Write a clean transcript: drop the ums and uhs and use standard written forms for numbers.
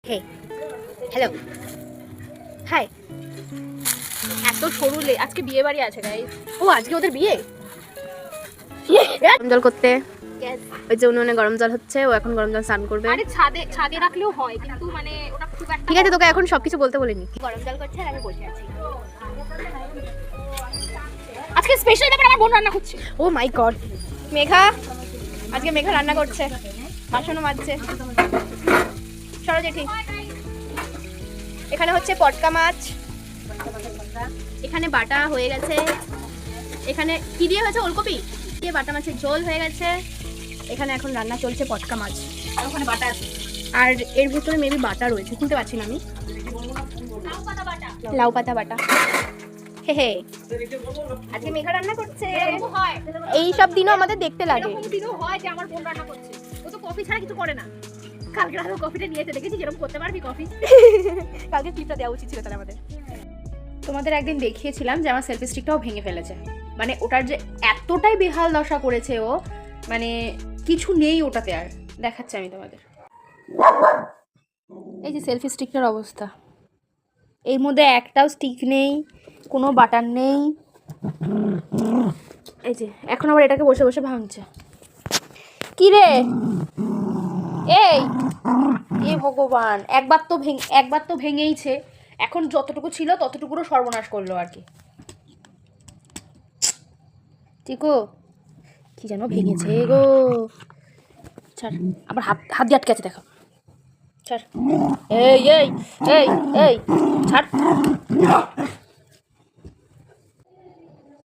হে hello hi. এত সরু আজকে বিয়ে বাড়ি আছে গাইস। ও আজকে ওদের বিয়ে। গরম জল করতে ওই যে উনুনে গরম জল হচ্ছে, ও এখন গরম জল স্নান করবে। আরে ছাদে রাখলেও হয়, কিন্তু মানে ওটা খুব একটা ঠিক আছে, তোকে এখন সবকিছু বলতে বলিনি। গরম জল করছে আর আমি বসে আছি। আজকে স্পেশাল ব্যাপার, আমার বোন রান্না করছে। ও মাই গড, মেঘা আজকে মেঘা রান্না করছে, বাসনও মাজছে। সরো জেঠি। এখানে হচ্ছে পটকা মাছ, এখানে বাটা হয়ে গেছে, এখানে কি দিয়ে হয়েছে ওলকপি দিয়ে বাটা মাছের ঝোল হয়ে গেছে। এখানে এখন রান্না চলছে পটকা মাছ, আর ওখানে বাটা আছে, আর এর ভিতরে মেবি বাটা রয়েছে, খুলতে পারছি না আমি। লাউ পাতা বাটা। হে হে, আজকে মেঘা রান্না করছে। এরকম হয়, এই সব দিনও আমাদের দেখতে লাগে। এরকম দিনও হয় যে আমার বোন রান্না করছে। ও তো কফি ছাড়া কিছু করে না। কালকে রাতে কফিটা নিয়েছে, দেখেছি যেরকম করতে পারবি কফি। কালকে ক্লিপটা দেওয়া উচিত ছিল তাহলে আমাদের। তোমাদের একদিন দেখিয়েছিলাম যে আমার সেলফি স্টিকটাও ভেঙে ফেলেছে, মানে ওটার যে এতটাই বেহাল দশা করেছে ও, মানে কিছু নেই ওটাতে আর। দেখাচ্ছি আমি তোমাদের, এই যে সেলফি স্টিকটার অবস্থা। এর মধ্যে একটাও স্টিক নেই, কোনো বাটন নেই। এই যে এখন আবার এটাকে বসে বসে ভাঙছে। কি রে এই, এ ভগবান, একবার তো ভেঙেইছে, এখন যতটুকু ছিল ততটুকুরও সর্বনাশ করলো আর কি। ঠিকো কি যেন ভেঙেছে গো। ছাড়, আবার হাত দিয়ে আটকে আছে দেখো। ছাড়, এই এই এই এই ছাড়।